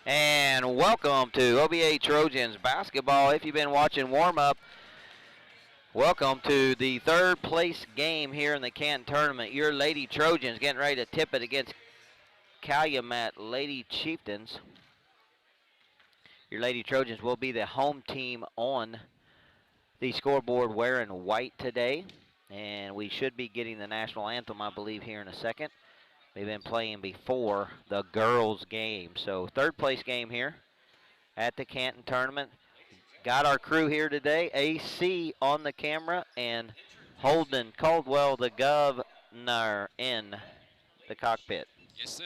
And welcome to OBA Trojans basketball. If you've been watching warm-up, welcome to the third place game here in the Canton tournament. Your Lady Trojans getting ready to tip it against Calumet Lady Chieftains. Your Lady Trojans will be the home team on the scoreboard wearing white today. And we should be getting the national anthem, I believe, here in a second. They've been playing before the girls' game. So third place game here at the Canton tournament. Got our crew here today. AC on the camera and Holden Caldwell, the governor, in the cockpit. Yes, sir.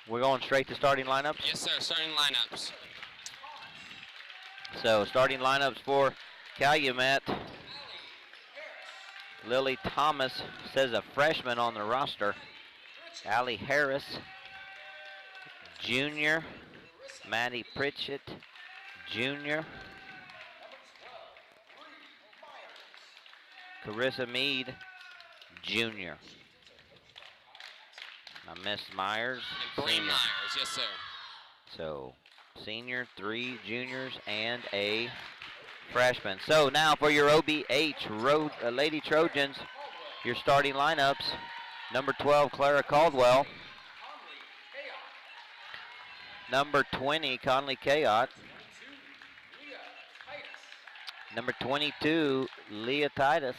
We're going straight to starting lineups? Yes, sir. Starting lineups. So starting lineups for Calumet. Lily Thomas says a freshman on the roster. Allie Harris, junior. Maddie Pritchett, junior. Carissa Mead, junior. Miss Myers, And Bree senior. Myers. Yes, sir. So senior, 3 juniors, and a freshman. So now for your OBH Lady Trojans, your starting lineups. Number 12, Clara Caldwell. Number 20, Conley Kayot. Number 22, Leah Titus.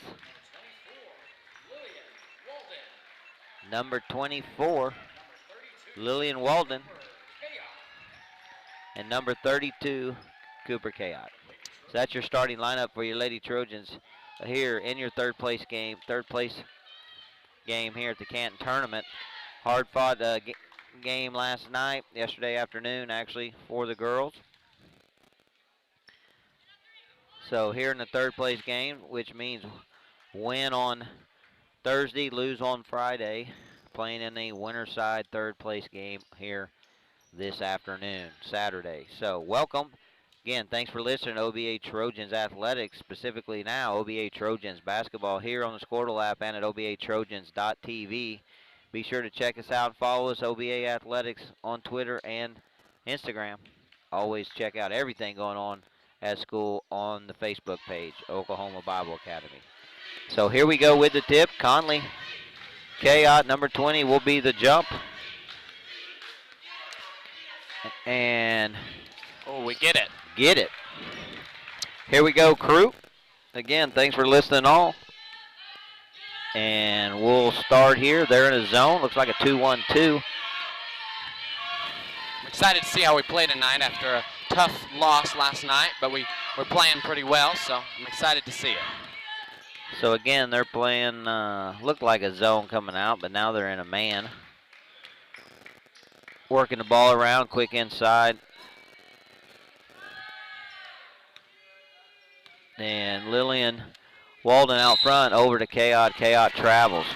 Number 24, Lillian Walden. And number 32, Cooper Kayot. So that's your starting lineup for your Lady Trojans here in your third place game here at the Canton tournament. Hard fought game last night, yesterday afternoon actually, for the girls. So here in the third place game, which means win on Thursday, lose on Friday, playing in the winter side third place game here this afternoon, Saturday. So welcome. Again, thanks for listening to OBA Trojans Athletics, specifically now OBA Trojans Basketball here on the Squirtle app and at obatrojans.tv. Be sure to check us out and follow us, OBA Athletics, on Twitter and Instagram. Always check out everything going on at school on the Facebook page, Oklahoma Bible Academy. So here we go with the tip. Conley Kayot, number 20, will be the jump. And Oh, we get it. get it. Here we go, crew. Again, thanks for listening all. And we'll start here. They're in a zone. Looks like a 2-1-2. I'm excited to see how we play tonight after a tough loss last night, but we're playing pretty well, so I'm excited to see it. So again, they're playing, looked like a zone coming out, but now they're in a man. Working the ball around, quick inside. And Lillian Walden out front, over to Kayot. Kayot travels,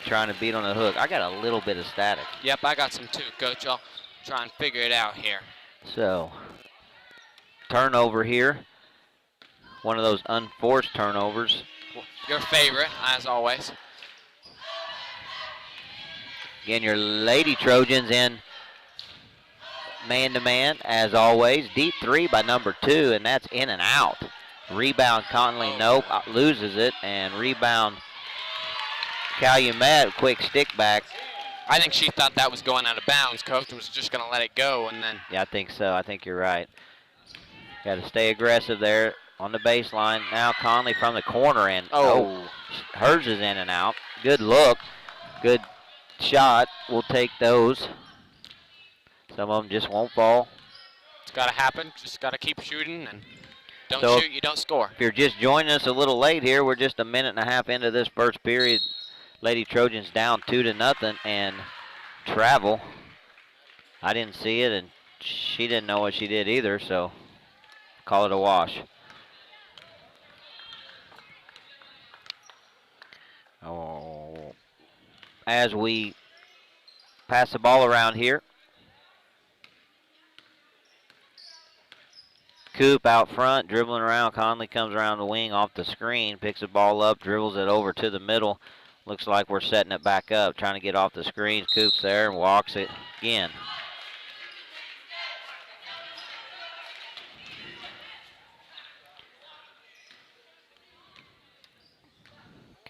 trying to beat on the hook. I got a little bit of static. Yep, I got some too, Coach. I'll try and figure it out here. So, turnover here. One of those unforced turnovers. Your favorite, as always. Again, your Lady Trojans in man-to-man, as always. Deep three by number 2, and that's in and out. Rebound Conley, nope, loses it, and rebound Calumet, quick stick back. I think she thought that was going out of bounds. Coach was just going to let it go, and then... Yeah, I think so. I think you're right. Got to stay aggressive there on the baseline. Now Conley from the corner, and hers is in and out. Good look, good shot. We'll take those. Some of them just won't fall. It's got to happen. Just got to keep shooting, and don't So shoot, you don't score. If you're just joining us a little late here, we're just a minute and a half into this first period. Lady Trojans down 2-0 and travel. I didn't see it, and she didn't know what she did either, so call it a wash. Oh, as we pass the ball around here, Coop out front, dribbling around. Conley comes around the wing off the screen, picks the ball up, dribbles it over to the middle. Looks like we're setting it back up, trying to get off the screens. Coop's there and walks it again.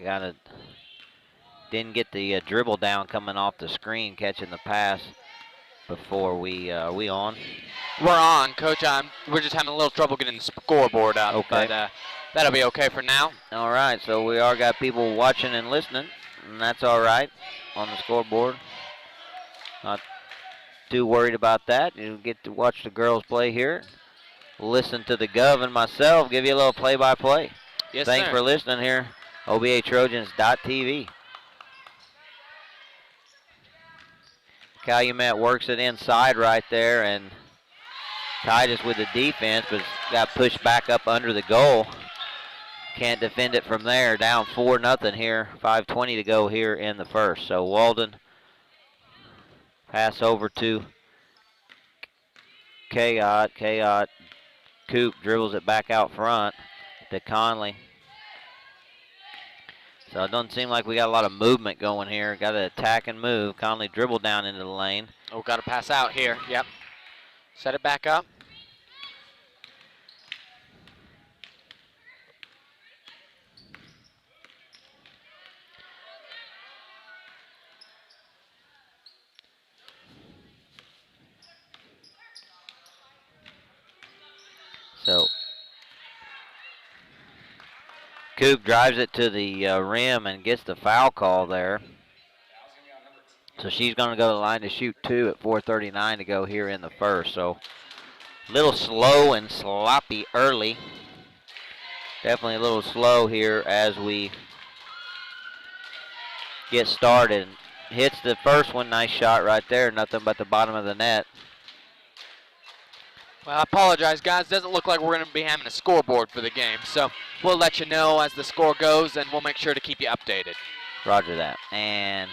kind of didn't get the dribble down coming off the screen, catching the pass before we are we on? We're on, Coach. We're just having a little trouble getting the scoreboard up, Okay. but that'll be okay for now. All right, so we are got people watching and listening, and that's all right on the scoreboard. Not too worried about that. You get to watch the girls play here. Listen to the Gov and myself give you a little play-by-play. Yes, Thanks sir. for listening here, OBATrojans.tv. Calumet works it inside right there, and Titus with the defense, but got pushed back up under the goal. Can't defend it from there. Down 4-0 here. 5:20 to go here in the first. So Walden pass over to Kayot. Kayot Coop dribbles it back out front to Conley. So it doesn't seem like we got a lot of movement going here. Got to attack and move. Conley dribble down into the lane. Oh, got to pass out here. Yep. Set it back up. So Coop drives it to the rim and gets the foul call there. So she's going to go to the line to shoot 2 at 4:39 to go here in the first. So a little slow and sloppy early. Definitely a little slow here as we get started. Hits the first one, nice shot right there. Nothing but the bottom of the net. Well, I apologize, guys. Doesn't look like we're going to be having a scoreboard for the game. So we'll let you know as the score goes, and we'll make sure to keep you updated. Roger that. And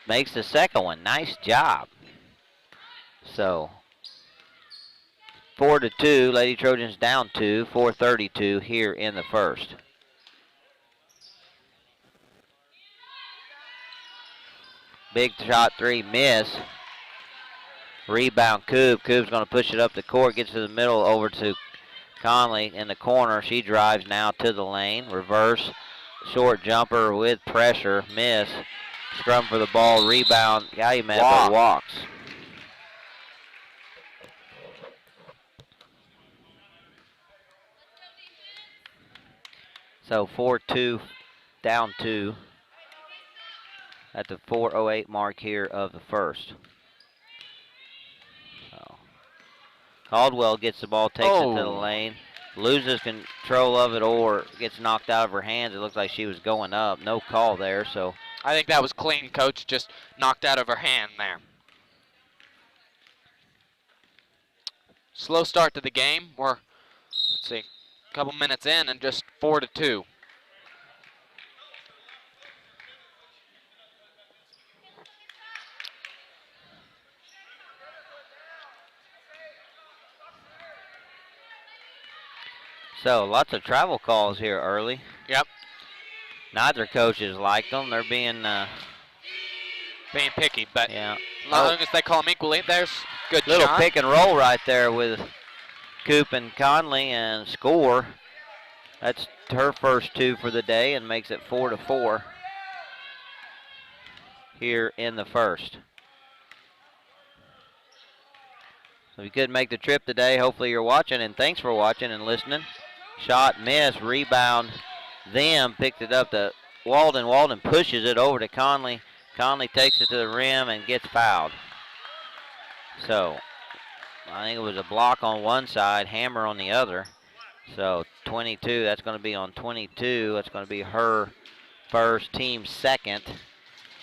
makes the second one. Nice job. So 4-2. Lady Trojans down 2. 4:32 here in the first. Big shot 3 miss. Rebound Coop. Coop's going to push it up the court. Gets to the middle over to Conley in the corner. She drives now to the lane. Reverse. Short jumper with pressure. Miss. Scrum for the ball. Rebound. Calumet but walks. So 4-2. Down 2. At the 4:08 mark here of the first. Caldwell gets the ball, takes it to the lane, loses control of it or gets knocked out of her hands. It looks like she was going up. No call there, so. I think that was clean, Coach. Just knocked out of her hand there. Slow start to the game. We're, let's see, a couple minutes in and just 4-2. So lots of travel calls here early. Yep. Neither coaches like them. They're being picky, but yeah. As long as they call them equally, there's good little shot. Pick and roll right there with Coop and Conley and score. That's her first 2 for the day and makes it 4-4 here in the first. So if you couldn't make the trip today, hopefully you're watching, and thanks for watching and listening. Shot, miss, rebound, them picked it up to Walden. Walden pushes it over to Conley. Conley takes it to the rim and gets fouled. So I think it was a block on one side, hammer on the other. So 22, that's going to be on 22. That's going to be her first, team second.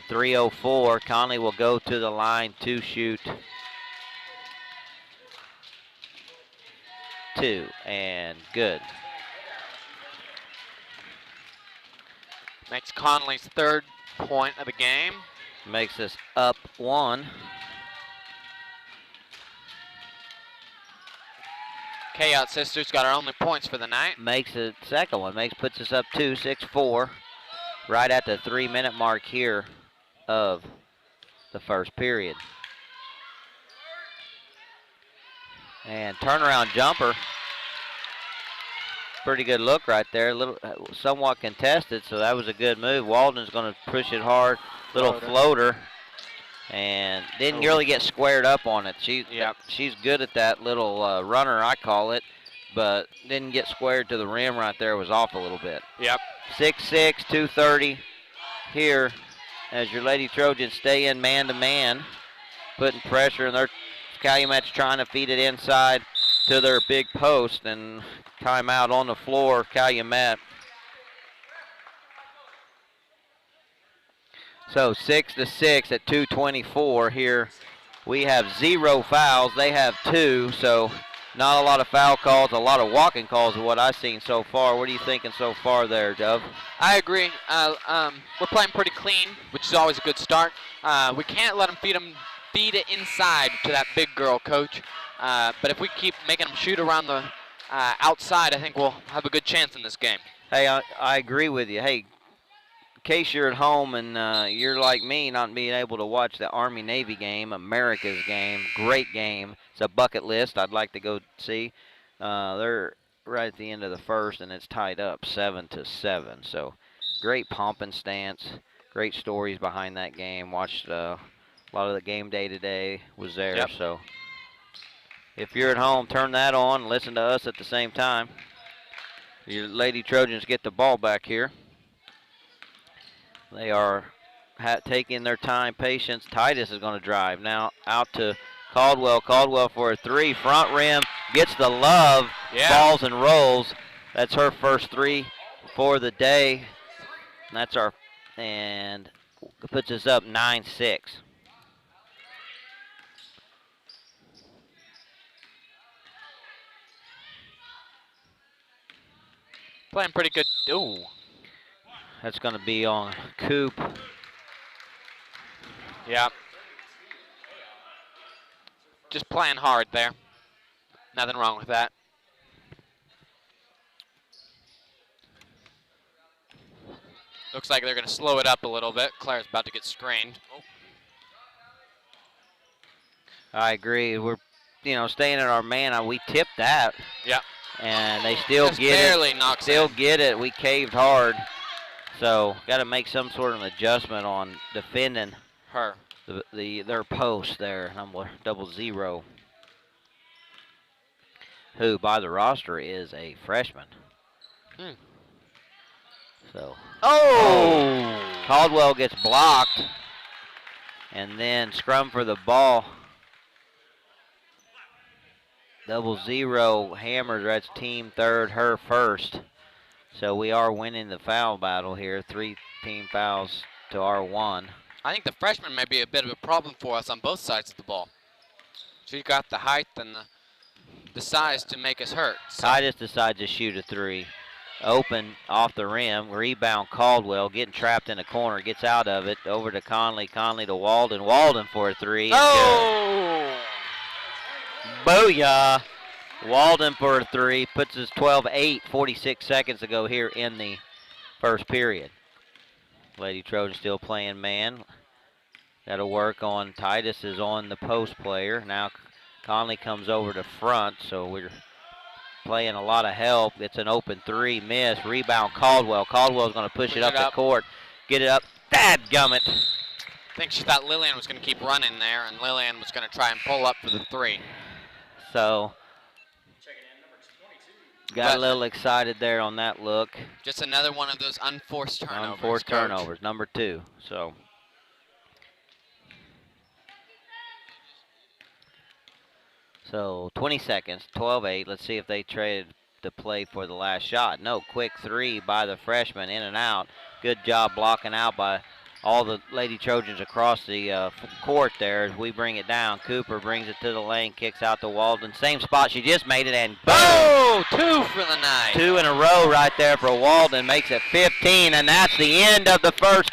3:04. Conley will go to the line to shoot 2, and good. Makes Conley's 3rd point of the game. Makes us up 1. Kayot Sisters got our only points for the night. Makes the second one. Puts us up 2, 6-4. Right at the 3-minute mark here of the first period. And turnaround jumper. pretty good look right there. A little, somewhat contested, so that was a good move. Walden's going to push it hard. Little floater. And didn't really get squared up on it. She's good at that little runner, I call it, but didn't get squared to the rim right there. It was off a little bit. Yep. 6-6, 2:30 here as your Lady Trojans stay in man-to-man, putting pressure, and Calumet's trying to feed it inside to their big post, and timeout on the floor, Calumet. So 6-6 at 2:24 here. We have 0 fouls. They have 2, so not a lot of foul calls, a lot of walking calls is what I've seen so far. What are you thinking so far there, Dove? I agree. We're playing pretty clean, which is always a good start. We can't let them feed it inside to that big girl, Coach. But if we keep making them shoot around the outside, I think we'll have a good chance in this game. Hey, I agree with you. Hey, in case you're at home and you're like me, not being able to watch the Army-Navy game, America's game, great game. It's a bucket list I'd like to go see. They're right at the end of the first, and it's tied up 7-7. So great pomp and stance, great stories behind that game. Watched a lot of the game day today was there. Yep. So if you're at home, turn that on and listen to us at the same time. Your Lady Trojans get the ball back here. They are taking their time, patience. Titus is going to drive now out to Caldwell. Caldwell for a 3, front rim, gets the love, falls and rolls. That's her first 3 for the day. And puts us up 9-6. Playing pretty good. Ooh. That's going to be on Coop. Yeah. Just playing hard there. Nothing wrong with that. Looks like they're going to slow it up a little bit. Claire's about to get screened. Oh. I agree. We're, staying in our man. We tipped that. Yeah. And they still just get barely it. knocks Still in. get it. We caved hard. So got to make some sort of adjustment on defending her. Their post there, number 00, who by the roster is a freshman. So Caldwell gets blocked, and then scrum for the ball. 00 hammers. That's team third, her first. So we are winning the foul battle here. 3 team fouls to our 1. I think the freshman may be a bit of a problem for us on both sides of the ball. She's got the height and the size to make us hurt. So. Titus decides to shoot a 3. Open off the rim. Rebound Caldwell. Getting trapped in a corner. Gets out of it. Over to Conley. Conley to Walden. Walden for a 3. Oh! Booyah! Walden for a 3. Puts us 12-8. 46 seconds to go here in the first period. Lady Trojan still playing man. Got to work on. Titus is on the post player. Now Conley comes over to front, so we're playing a lot of help. It's an open 3, miss. Rebound Caldwell. Caldwell's going to push it up the court. Get it up. Dadgummit. I think she thought Lillian was going to keep running there, and Lillian was going to try and pull up for the 3. So got a little excited there on that look. Just another one of those unforced turnovers. Unforced turnovers, number 2. So 20 seconds, 12-8. Let's see if they traded the play for the last shot. No, quick 3 by the freshman, in and out. Good job blocking out by all the Lady Trojans across the court there as we bring it down. Cooper brings it to the lane, kicks out to Walden. Same spot she just made it, and boom! Oh, 2 for the night. 2 in a row right there for Walden. Makes it 15, and that's the end of the first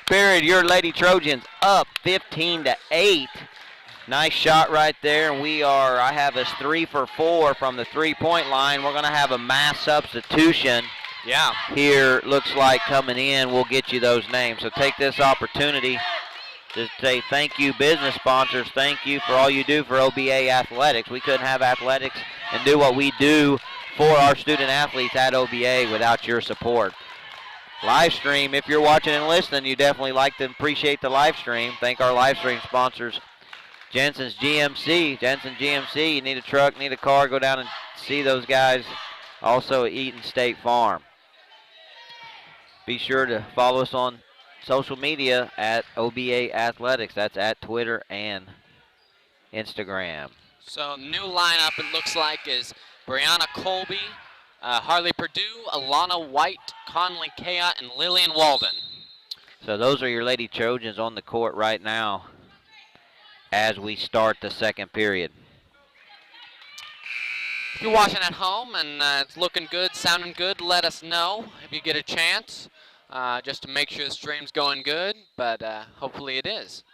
period. Your Lady Trojans up 15-8. Nice shot right there, and I have us 3 for 4 from the 3-point line. We're going to have a mass substitution. Yeah. Here, looks like coming in. We'll get you those names. So take this opportunity to say thank you, business sponsors. Thank you for all you do for OBA Athletics. We couldn't have athletics and do what we do for our student athletes at OBA without your support. Live stream, if you're watching and listening, you definitely like to appreciate the live stream. Thank our live stream sponsors, Jensen's GMC. Jensen GMC, you need a truck, need a car, go down and see those guys. Also at Eaton State Farm. Be sure to follow us on social media at OBA Athletics. That's at Twitter and Instagram. So new lineup, it looks like, is Brianna Colby, Harley Purdue, Alana White, Conley Kayat, and Lillian Walden. So those are your Lady Trojans on the court right now as we start the second period. If you're watching at home and it's looking good, sounding good, let us know if you get a chance, just to make sure the stream's going good, but hopefully it is.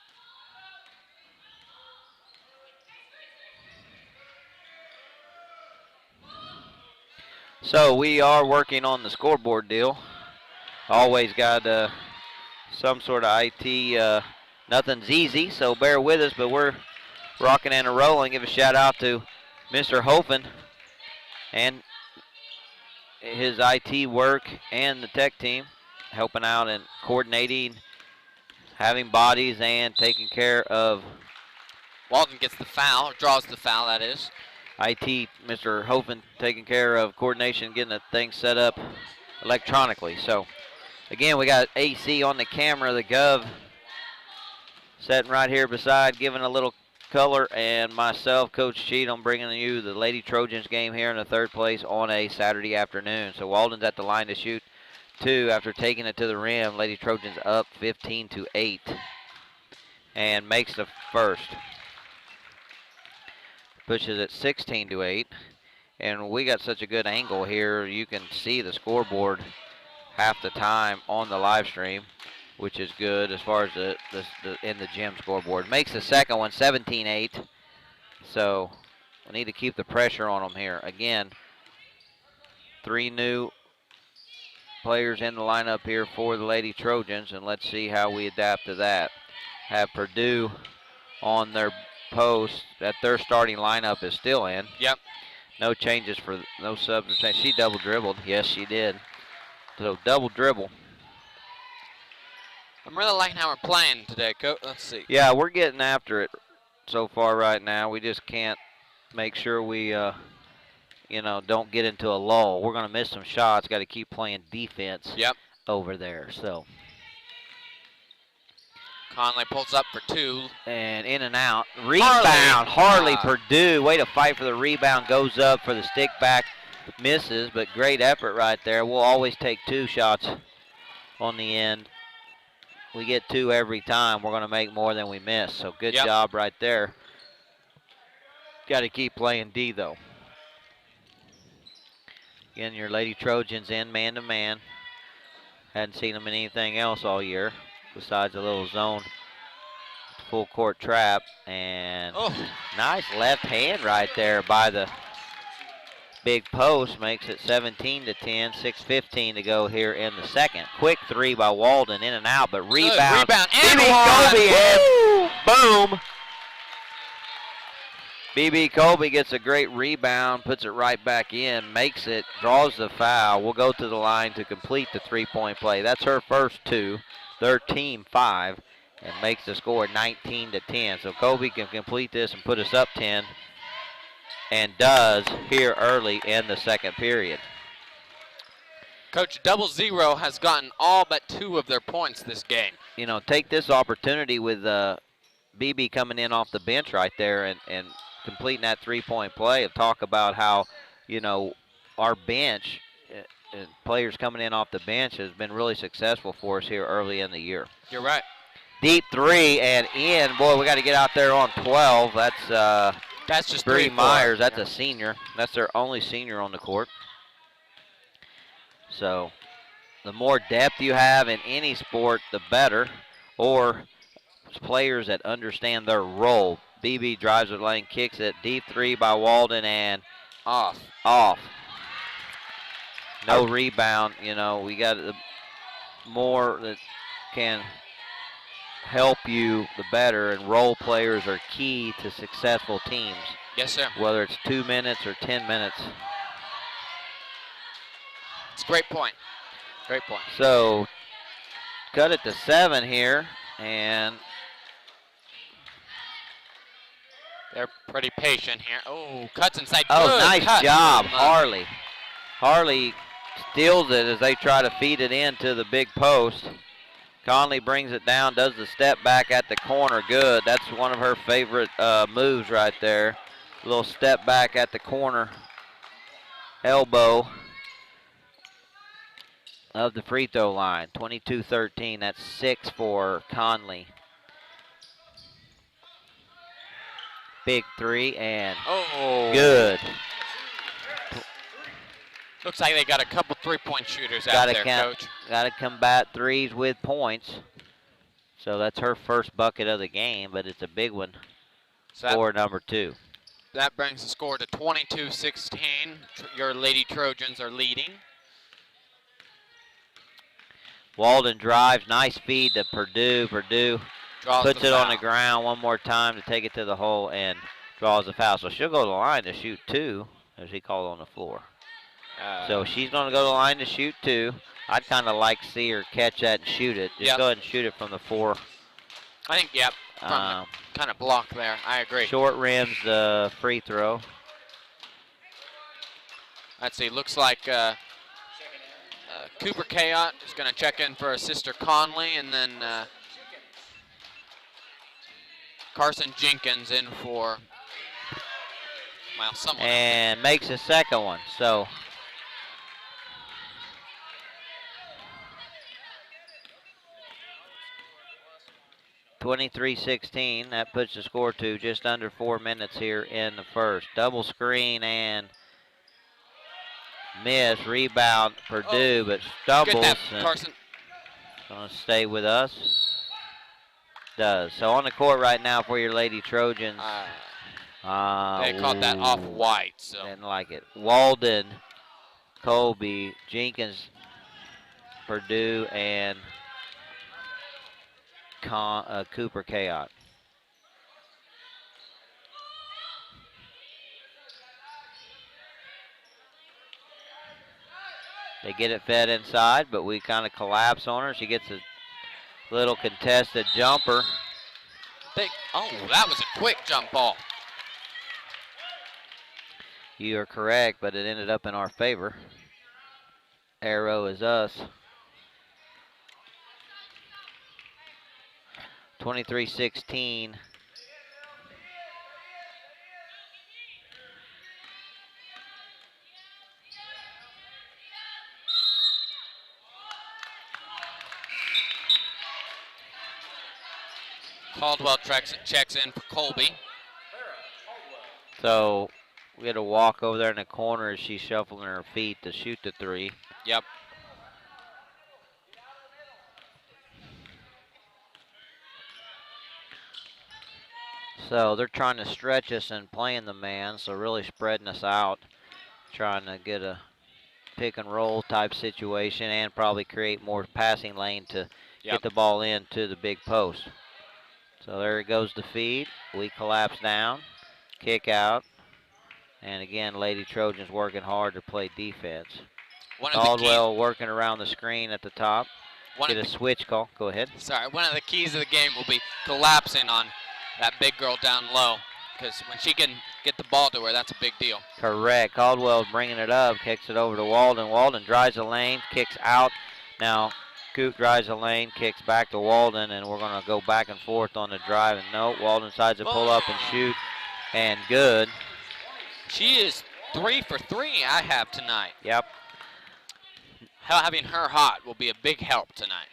So we are working on the scoreboard deal. Always got some sort of IT. Nothing's easy, so bear with us, but we're rocking and rolling. Give a shout out to Mr. Hofen and his IT work and the tech team helping out and coordinating, having bodies, and taking care of. Walden gets the foul, draws the foul, that is. IT, Mr. Hofen, taking care of coordination, getting the thing set up electronically. So, again, we got AC on the camera, the Gov sitting right here beside, giving a little color, and myself, Coach Cheatham, bringing you the Lady Trojans game here in the third place on a Saturday afternoon. So Walden's at the line to shoot two after taking it to the rim. Lady Trojans up 15-8 and makes the first. Pushes it 16-8, and we got such a good angle here. You can see the scoreboard half the time on the live stream, which is good as far as the in the gym scoreboard. Makes the second one 17-8, so we need to keep the pressure on them here. Again, 3 new players in the lineup here for the Lady Trojans, and let's see how we adapt to that. Have Purdue on their post that their starting lineup is still in. Yep. No changes for no subs. She double dribbled. Yes, she did. So double dribble. I'm really liking how we're playing today, Coach. Let's see. Yeah, we're getting after it so far right now. We just can't make sure we, don't get into a lull. We're going to miss some shots. Got to keep playing defense. Yep. Over there. So. Conley pulls up for 2. And in and out. Rebound. Harley Purdue. Way to fight for the rebound. Goes up for the stick back. Misses, but great effort right there. We'll always take 2 shots on the end. We get 2 every time. We're going to make more than we miss. So good job right there. Got to keep playing D, though. Again, your Lady Trojans in man-to-man. Hadn't seen them in anything else all year besides a little zone full court trap. And nice left hand right there by the big post. Makes it 17-10, 6:15 to go here in the second. Quick 3 by Walden, in and out, but rebound. BB Colby, boom. BB Colby gets a great rebound, puts it right back in, makes it, draws the foul. We'll go to the line to complete the 3-point play. That's her first 2, their team 5, and makes the score 19-10. So Colby can complete this and put us up 10, and does here early in the second period. Coach, 00 has gotten all but 2 of their points this game. Take this opportunity with BB coming in off the bench right there and completing that 3-point play, and talk about how, our bench, players coming in off the bench, has been really successful for us here early in the year. You're right. Deep 3 and in. Boy, we got to get out there on 12. That's just Bree 3-4. Myers. That's a senior. That's their only senior on the court. So the more depth you have in any sport, the better, or players that understand their role. BB drives the lane, kicks it, deep 3 by Walden, and off. No rebound. We got the more that can help you, the better, and role players are key to successful teams. Yes, sir. Whether it's 2 minutes or 10 minutes. It's a great point. Great point. So cut it to 7 here, and they're pretty patient here. Oh, cuts inside. oh, Good nice cut job, from, Harley. Harley steals it as they try to feed it into the big post. Conley brings it down, does the step back at the corner. Good. That's one of her favorite moves right there. A little step back at the corner. Elbow of the free throw line. 22-13. That's 6 for Conley. Big 3 and good. Looks like they got a couple three-point shooters out there, Coach. Got to combat threes with points. So that's her first bucket of the game, but it's a big one for number 2. That brings the score to 22-16. Your Lady Trojans are leading. Walden drives, nice feed to Purdue. Purdue puts it on the ground one more time to take it to the hole and draws the foul. So she'll go to the line to shoot 2, as he called on the floor. So she's going to go to the line to shoot 2. I'd kind of like to see her catch that and shoot it. Just go ahead and shoot it from the 4. I think, from the kind of block there. I agree. Short rims the free throw. Let's see. Looks like Cooper Kayot is going to check in for his sister Conley, and then Carson Jenkins in for, well, someone. And makes a second one. So 23-16. That puts the score to just under 4 minutes here in the first. Double screen and miss. Rebound Purdue, but stumbles. Get that, Carson. Gonna stay with us. Does. So on the court right now for your Lady Trojans. They caught that off white. So didn't like it. Walden, Colby, Jenkins, Purdue, and Cooper Kayot. They get it fed inside, but we kind of collapse on her. She gets a little contested jumper. That was a quick jump ball. You are correct, but it ended up in our favor. Arrow is us. 23-16. Caldwell checks in for Colby. So we had to walk over there in the corner as she's shuffling her feet to shoot the 3. Yep. So they're trying to stretch us and playing the man, so really spreading us out, trying to get a pick and roll type situation and probably create more passing lane to get the ball into the big post. So there goes the feed. We collapse down, kick out, and again, Lady Trojans working hard to play defense. Caldwell working around the screen at the top. Get a switch call. Go ahead. Sorry, one of the keys of the game will be collapsing on that big girl down low, because when she can get the ball to her, that's a big deal. Correct. Caldwell's bringing it up, kicks it over to Walden. Walden drives the lane, kicks out. Now Coop drives the lane, kicks back to Walden, and we're going to go back and forth on the drive. And no, Walden decides to pull up and shoot, and good. She is 3 for 3 I have tonight. Yep. Having her hot will be a big help tonight.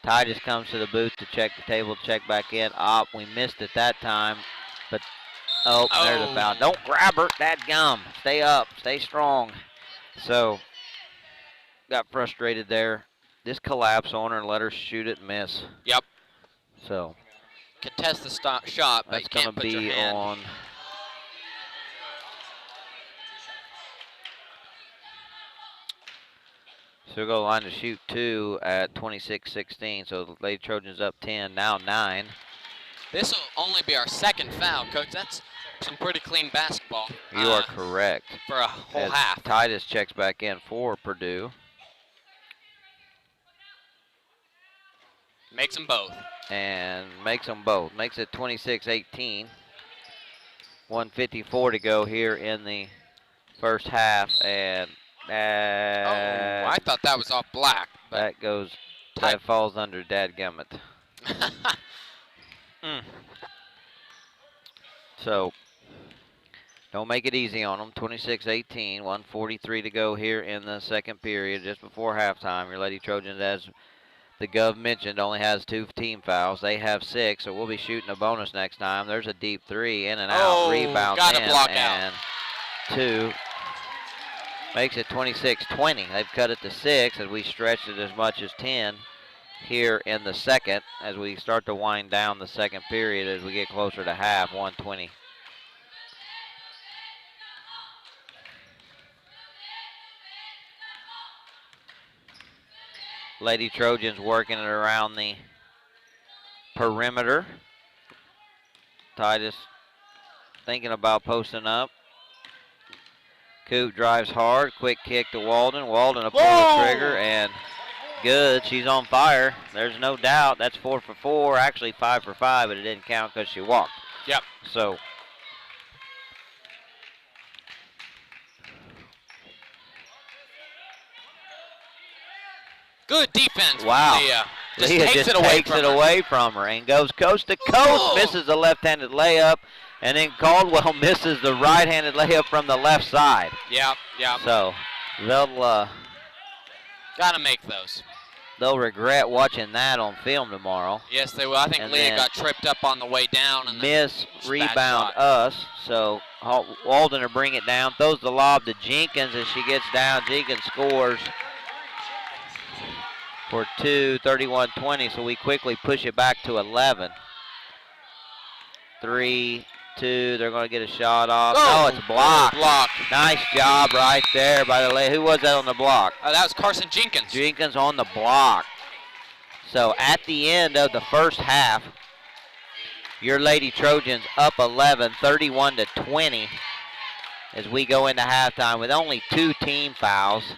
Ty just comes to the booth to check the table, check back in. We missed it that time, but there's a foul. Don't grab her, that gum. Stay up, stay strong. So, got frustrated there. Just collapse on her and let her shoot it and miss. Yep. So, contest the shot, but you can't put your hand. That's going to be on. So we'll go line to shoot 2 at 26-16. So the Lady Trojans up 10, now 9. This will only be our second foul, Coach. That's some pretty clean basketball. You are correct. For a whole As half. Titus checks back in for Purdue. Makes them both. And makes them both. Makes it 26-18. 1:54 to go here in the first half. And I thought that was off Black. But that falls under dadgummit. So, don't make it easy on them. 26-18, 1:43 to go here in the second period, just before halftime. Your Lady Trojans, as the Gov mentioned, only has 2 team fouls. They have 6, so we'll be shooting a bonus next time. There's a deep 3, in and out, rebound got in, a block and out. 2. Makes it 26-20. They've cut it to 6 as we stretched it as much as 10 here in the second as we start to wind down the second period as we get closer to half, 1:20. Lady Trojans working it around the perimeter. Titus thinking about posting up. Coop drives hard, quick kick to Walden. Walden will pull the trigger and good. She's on fire. There's no doubt. That's 4 for 4, actually 5 for 5, but it didn't count because she walked. Yep. So good defense. Wow. Leah. Leah takes it away from her and goes coast to coast. Misses a left-handed layup, and then Caldwell misses the right-handed layup from the left side. Yep. So they'll gotta make those. They'll regret watching that on film tomorrow. Yes, they will. I think Leah got tripped up on the way down. And rebound us. So Walden will bring it down. Throws the lob to Jenkins as she gets down. Jenkins scores for 2, 31-20. So we quickly push it back to 11. 3, 2. They're going to get a shot off. Oh, it's blocked. Nice job right there by the lady. Who was that on the block? That was Carson Jenkins. Jenkins on the block. So at the end of the first half, your Lady Trojans up 11, 31-20, as we go into halftime with only 2 team fouls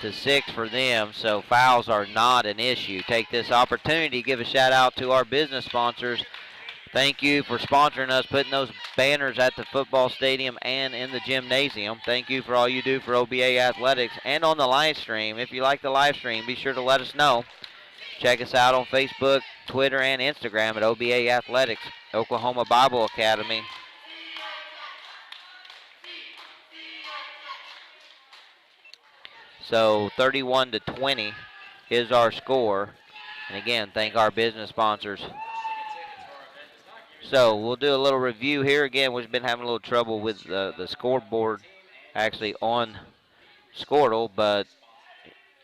to 6 for them. So fouls are not an issue. Take this opportunity to give a shout out to our business sponsors. Thank you for sponsoring us, putting those banners at the football stadium and in the gymnasium. Thank you for all you do for OBA Athletics and on the live stream. If you like the live stream, be sure to let us know. Check us out on Facebook, Twitter, and Instagram at OBA Athletics, Oklahoma Bible Academy. So 31-20 is our score. And again, thank our business sponsors. So we'll do a little review here. Again, we've been having a little trouble with the scoreboard actually on Scortle, but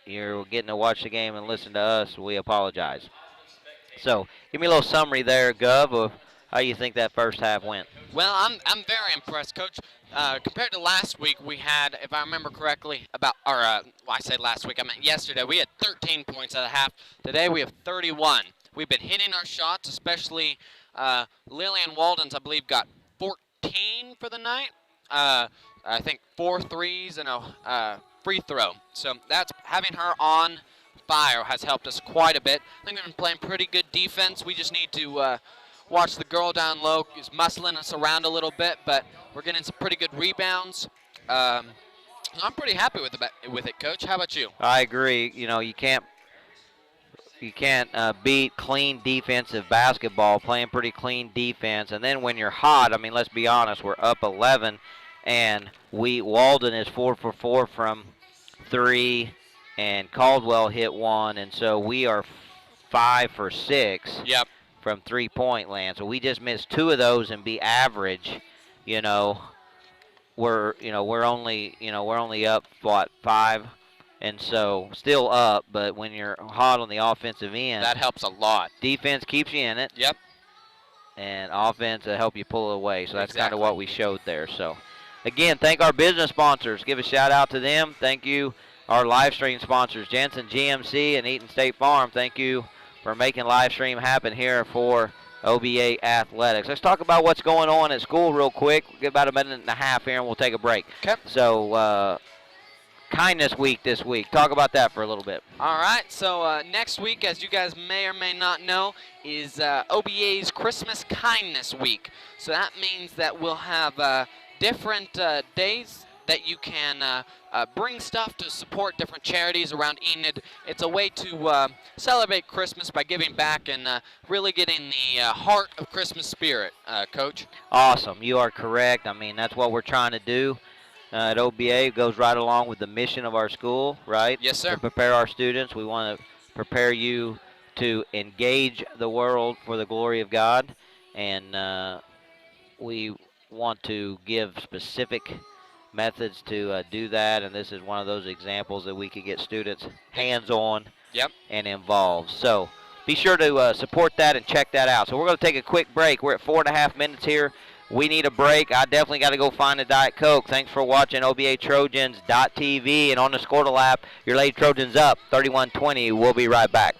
you're getting to watch the game and listen to us. We apologize. So give me a little summary there, Gov, of how you think that first half went. Well, I'm very impressed, Coach. Compared to last week, we had, if I remember correctly, I said last week, I meant yesterday, we had 13 points at the half. Today we have 31. We've been hitting our shots, especially Lillian Walden's, I believe, got 14 for the night. I think 4 threes and a free throw. So that's having her on fire has helped us quite a bit. I think we've been playing pretty good defense. We just need to watch the girl down low. Is muscling us around a little bit, but we're getting some pretty good rebounds. I'm pretty happy with it, Coach. How about you? I agree. You know, you can't beat clean defensive basketball, playing pretty clean defense. And then when you're hot, I mean, let's be honest, we're up 11, and Walden is 4 for 4 from 3, and Caldwell hit 1, and so we are 5 for 6 from 3-point land. So we just missed 2 of those and be average. We're only up 5. And so still up, but when you're hot on the offensive end, that helps a lot. Defense keeps you in it. Yep. And offense will help you pull it away. So that's kind of what we showed there. So again, thank our business sponsors. Give a shout out to them. Thank you, our live stream sponsors, Jensen GMC and Eaton State Farm. Thank you for making live stream happen here for OBA Athletics. Let's talk about what's going on at school real quick. We'll get about a minute and a half here, and we'll take a break. Okay. So, Kindness Week this week. Talk about that for a little bit. All right, so next week, as you guys may or may not know, is OBA's Christmas Kindness Week. So that means that we'll have different days that you can bring stuff to support different charities around Enid. It's a way to celebrate Christmas by giving back and really get in the heart of Christmas spirit, Coach. Awesome. You are correct. I mean, that's what we're trying to do. At OBA, it goes right along with the mission of our school, right? Yes, sir. To prepare our students. We want to prepare you to engage the world for the glory of God. And we want to give specific methods to do that. And this is one of those examples that we could get students hands-on and involved. So be sure to support that and check that out. So we're going to take a quick break. We're at 4.5 minutes here. We need a break. I definitely got to go find a Diet Coke. Thanks for watching OBATrojans.tv. And on the Squirtle app, your Lady Trojans up 31-20. We'll be right back.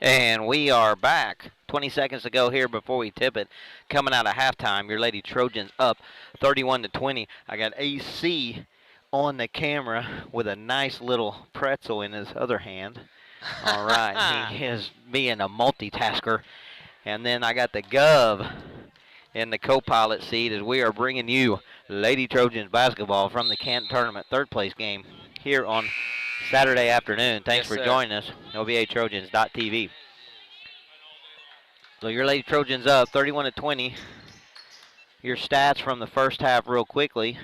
And we are back. 20 seconds to go here before we tip it. Coming out of halftime, your Lady Trojans up 31-20. I got AC on the camera with a nice little pretzel in his other hand. All right, he is being a multitasker. And then I got the Gov in the co-pilot seat as we are bringing you Lady Trojans basketball from the Canton Tournament third place game here on Saturday afternoon. Thanks Yes, for sir. joining us. OVATrojans.tv. So your Lady Trojans up 31-20. Your stats from the first half real quickly.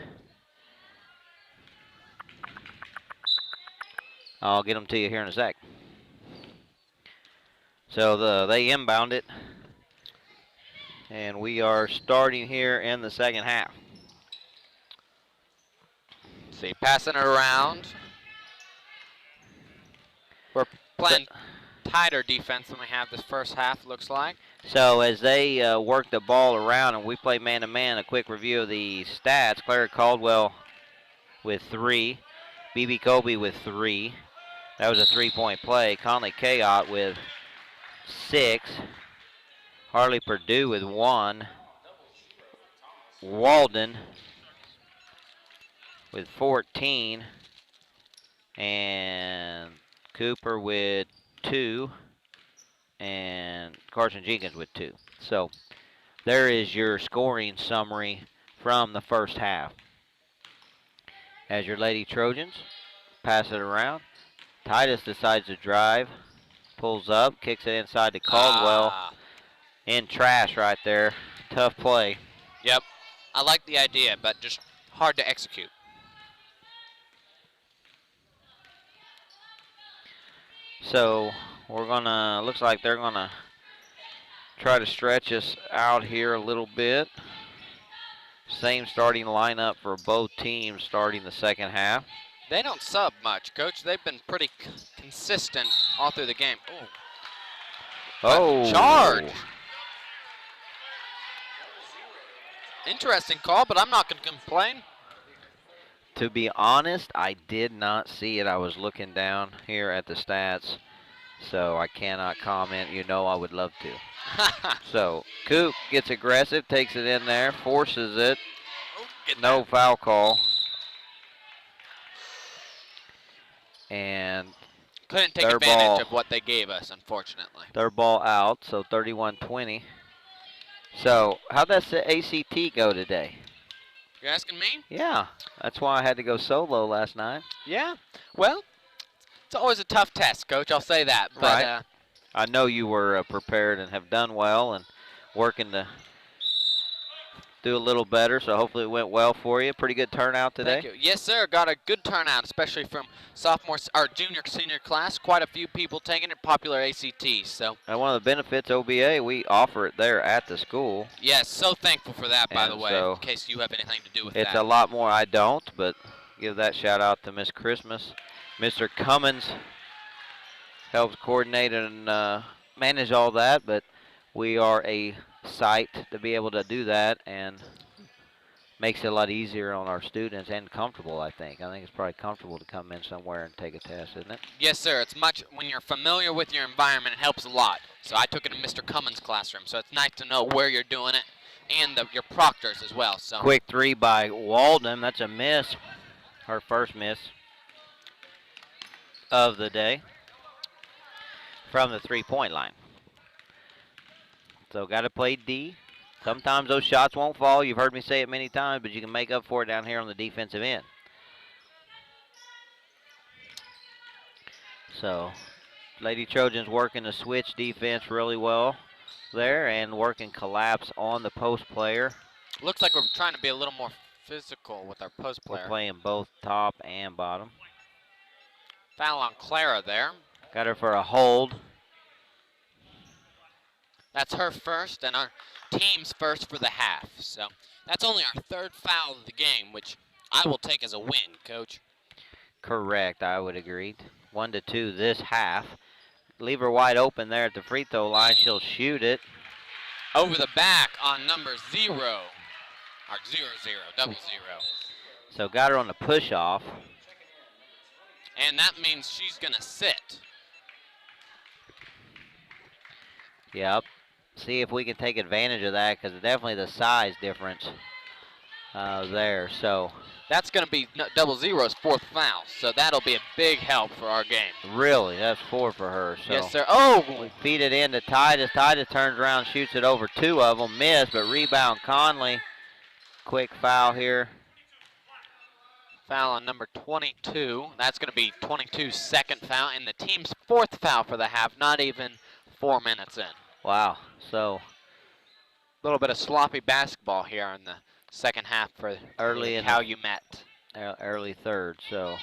I'll get them to you here in a sec. So they inbound it. And we are starting here in the second half. See, passing it around. We're playing tighter defense than we have this first half, looks like. So as they work the ball around and we play man-to-man, a quick review of the stats. Clara Caldwell with 3. BB Kobe with 3. That was a three-point play. Conley Kayot with 6. Harley Purdue with 1. Walden with 14. And Cooper with 2. And Carson Jenkins with 2. So there is your scoring summary from the first half. As your Lady Trojans pass it around. Titus decides to drive, pulls up, kicks it inside to Caldwell. In trash right there. Tough play. Yep. I like the idea, but just hard to execute. So we're gonna, looks like they're gonna try to stretch us out here a little bit. Same starting lineup for both teams starting the second half. They don't sub much, Coach. They've been pretty consistent all through the game. Ooh. Oh. Charge. Interesting call, but I'm not going to complain. To be honest, I did not see it. I was looking down here at the stats, so I cannot comment. You know I would love to. So Coop gets aggressive, takes it in there, forces it. No foul call. And couldn't take advantage of what they gave us, unfortunately. Their ball out, so 31-20. So how'd that ACT go today? You're asking me? Yeah, that's why I had to go solo last night. Yeah, well, it's always a tough test, Coach, I'll say that. But, right. I know you were prepared and have done well and working to do a little better, so hopefully it went well for you. Pretty good turnout today. Thank you. Yes, sir. Got a good turnout, especially from sophomore, or junior, senior class. Quite a few people taking it, popular ACT. So. And one of the benefits, OBA, we offer it there at the school. Yes, so thankful for that, by the way, so in case you have anything to do with that. It's a lot more. I don't, but give that shout out to Miss Christmas. Mr. Cummins helps coordinate and manage all that, but we are a site to be able to do that and makes it a lot easier on our students and comfortable, I think. I think it's probably comfortable to come in somewhere and take a test, isn't it? Yes, sir. It's much, when you're familiar with your environment, it helps a lot. So I took it in Mr. Cummins' classroom, so it's nice to know where you're doing it and your proctors as well. So quick 3 by Walden. That's a miss. Her first miss of the day from the 3-point line. So got to play D. Sometimes those shots won't fall. You've heard me say it many times, but you can make up for it down here on the defensive end. So Lady Trojans working the switch defense really well there and working collapse on the post player. Looks like we're trying to be a little more physical with our post player. We're playing both top and bottom. Foul on Clara there. Got her for a hold. That's her first and our team's first for the half. So that's only our third foul of the game, which I will take as a win, Coach. Correct, I would agree. 1-2 this half. Leave her wide open there at the free throw line. She'll shoot it. Over the back on number 0. Or 0-0, double 0. So got her on the push off. And that means she's going to sit. Yep. See if we can take advantage of that because definitely the size difference there. So That's going to be double zero's 4th foul, so that'll be a big help for our game. really, that's 4 for her. So yes, sir. Oh! we feed it into Titus. Titus turns around, shoots it over 2 of them, miss, but rebound Conley. Quick foul here. Foul on number 22. That's going to be 22's 2nd foul and the team's 4th foul for the half, not even 4 minutes in. Wow. So A little bit of sloppy basketball here in the 2nd half for early in Calumet. early 3rd. So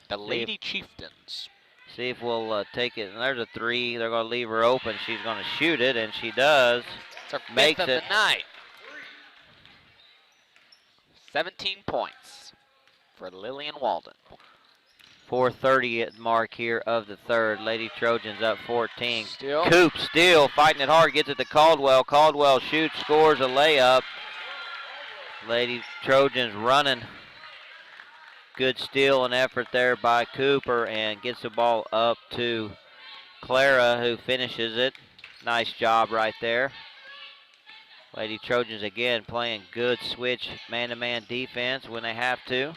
The Lady Chieftains. see if we'll take it. And there's a 3. They're going to leave her open. She's going to shoot it, and she does. It's her 5th Makes of it. the night. 17 points for Lillian Walden. 4:30 at mark here of the 3rd. Lady Trojans up 14. Still. Coop still fighting it hard. Gets it to Caldwell. Caldwell shoots, scores a layup. Lady Trojans running. Good steal and effort there by Cooper and gets the ball up to Clara, who finishes it. Nice job right there. Lady Trojans again playing good switch man-to-man defense when they have to.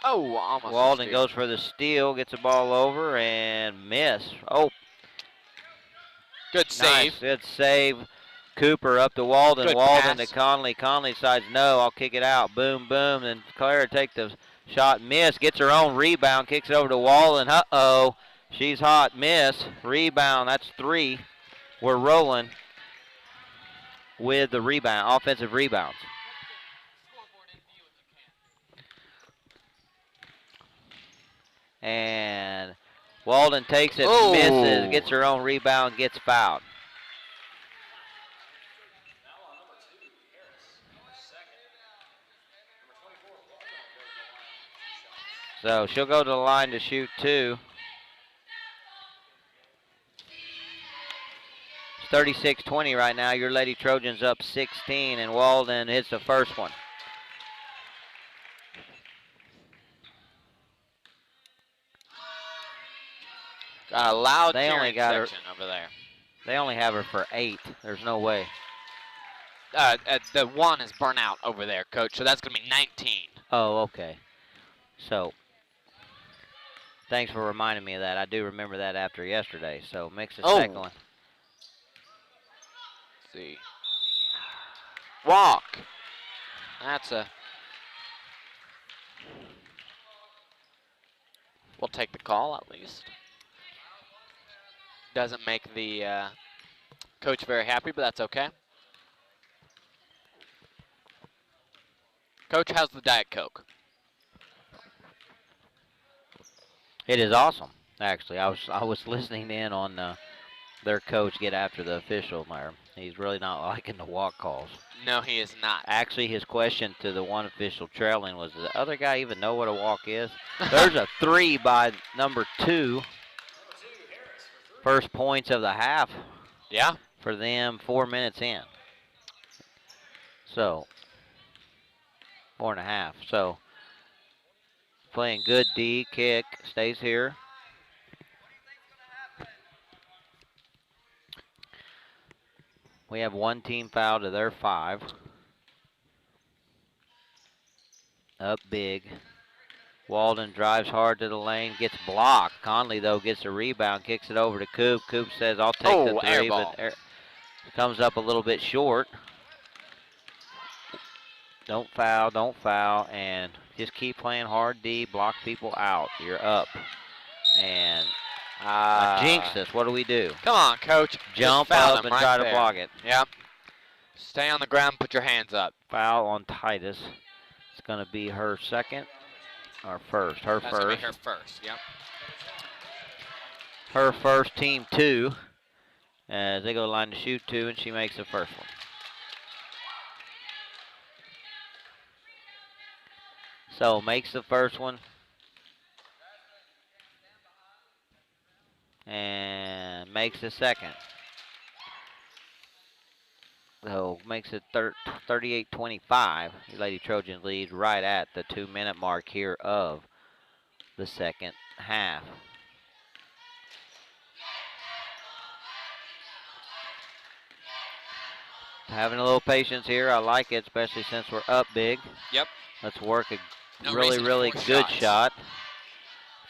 Oh, almost. Walden goes for the steal, gets the ball over and miss. Oh, good save. nice, good save. Cooper up to Walden. Good Walden pass. to Conley. Conley decides, no, I'll kick it out. Boom, boom. Then Clara takes the shot, miss, gets her own rebound, kicks it over to Walden. Uh-oh, she's hot, miss. Rebound, that's 3. We're rolling with the rebound, offensive rebounds. And Walden takes it, misses, gets her own rebound, gets fouled. So she'll go to the line to shoot 2. It's 36-20 right now. Your Lady Trojans up 16, and Walden hits the first one. Got a loud They only cheering got her. section over there. They only have her for 8. There's no way. The 1 is burnt out over there, Coach, so that's going to be 19. Oh, okay. So, thanks for reminding me of that. I do remember that after yesterday. So, mix the second one. Let's see. Walk. That's a... We'll take the call at least. Doesn't make the coach very happy, but that's okay. Coach, how's the Diet Coke? It is awesome, actually. I was listening in on their coach get after the official there. He's really not liking the walk calls. No, he is not. Actually, his question to the one official trailing was, does the other guy even know what a walk is? There's a 3 by number 2. First points of the half. Yeah. For them, 4 minutes in. So, 4.5. So, playing good D, kick, stays here. We have 1 team foul to their 5. Up big. Walden drives hard to the lane, gets blocked. Conley, though, gets a rebound, kicks it over to Coop. Coop says, I'll take the 3, but comes up a little bit short. Don't foul, and just keep playing hard D, block people out. You're up. And I jinxed us. What do we do? Come on, Coach. Jump up and try to block it. Yep. Stay on the ground, put your hands up. Foul on Titus. It's going to be her second. Or first. Her That's first. Gonna be her first, yep. Her first, team 2. As they go to the line to shoot 2, and she makes the first one. So, makes the first one. And makes the second. So, makes it 38-25. Lady Trojans lead right at the 2-minute mark here of the second half. Having a little patience here. I like it, especially since we're up big. Yep. Let's work a No really, reason to really force good shots. shot.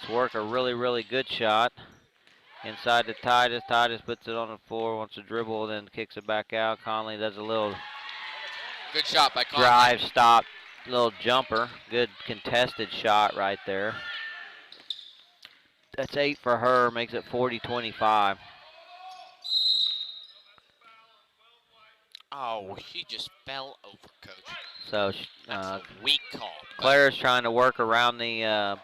Let's work a really, really good shot. Inside to Titus. Titus puts it on the floor, wants to dribble, then kicks it back out. Conley does a little Good shot by Conley. drive, stop, little jumper. Good contested shot right there. That's 8 for her, makes it 40-25. Oh, he just fell over, Coach. So That's a weak call. Claire's trying to work around the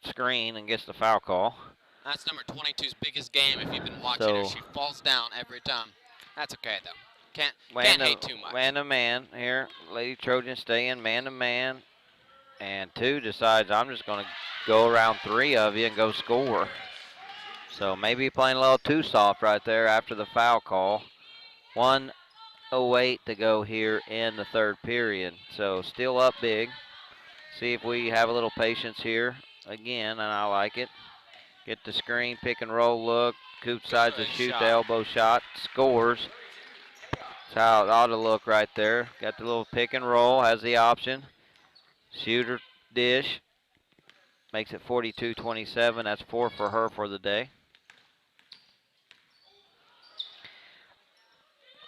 screen and gets the foul call. That's number 22's biggest game. If you've been watching her, she falls down every time. That's okay though. Can't hate too much. Man to man here. Lady Trojans stay in man to man. And 2 decides I'm just going to go around 3 of you and go score. So maybe playing a little too soft right there after the foul call. 1:08 to go here in the third period. So still up big. See if we have a little patience here again, and I like it. Get the screen, pick and roll look. Coop decides to shoot the elbow shot, scores. That's how it ought to look right there. Got the little pick and roll, has the option. Shooter dish. Makes it 42-27. That's 4 for her for the day.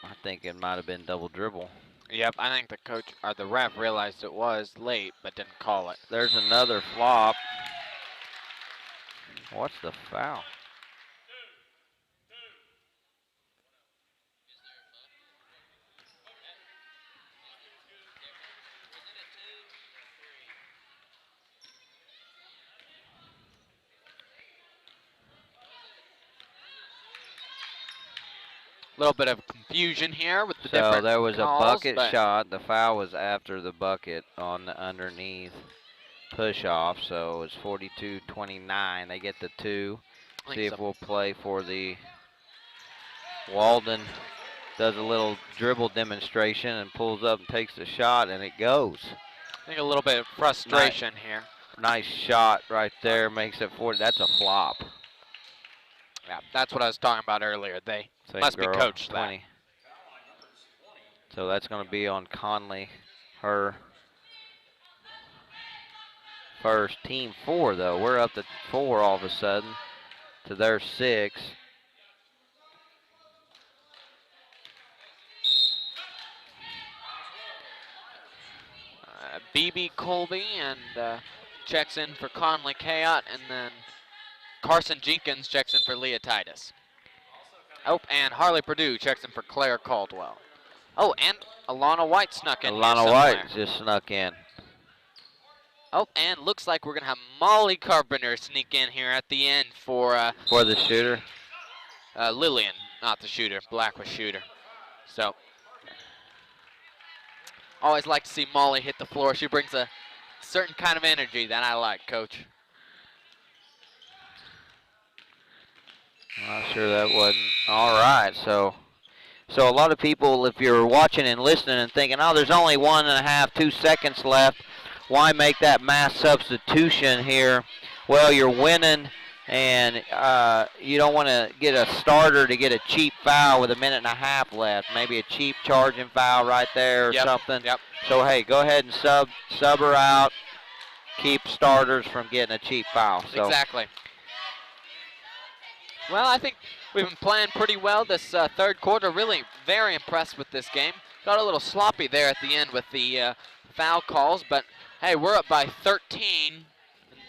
I think it might have been double dribble. Yep, I think the coach or the ref realized it was late but didn't call it. There's another flop. What's the foul? A little bit of confusion here with the different So there was calls, a bucket but shot. The foul was after the bucket on the underneath push off. So it's 42-29. They get the 2. See if we'll play for the Walden. Does a little dribble demonstration and pulls up and takes the shot, and it goes. I think a little bit of frustration here. Nice shot right there. Makes it 40. That's a flop. Yeah, that's what I was talking about earlier. They Same must be girl, coached 20. So that's going to be on Conley. Her first. Team 4, though. We're up to 4 all of a sudden to their 6. BB Colby and checks in for Conley Kayot, and then Carson Jenkins checks in for Leah Titus. Oh, and Harley Purdue checks in for Claire Caldwell. Oh, and Alana White snuck in. Alana White just snuck in. Oh, and looks like we're going to have Molly Carpenter sneak in here at the end for the shooter? Lillian, not the shooter. Black was shooter. So, always like to see Molly hit the floor. She brings a certain kind of energy that I like, Coach. Not sure that wasn't all right. So a lot of people, if you're watching and listening and thinking, oh, there's only 1.5, 2 seconds left, why make that mass substitution here? Well, you're winning, and you don't want to get a starter to get a cheap foul with 1.5 minutes left. Maybe a cheap charging foul right there or something. Yep. So hey, go ahead and sub her out. Keep starters from getting a cheap foul. So. Exactly. Well, I think we've been playing pretty well this third quarter. Really very impressed with this game. Got a little sloppy there at the end with the foul calls, but hey, we're up by 13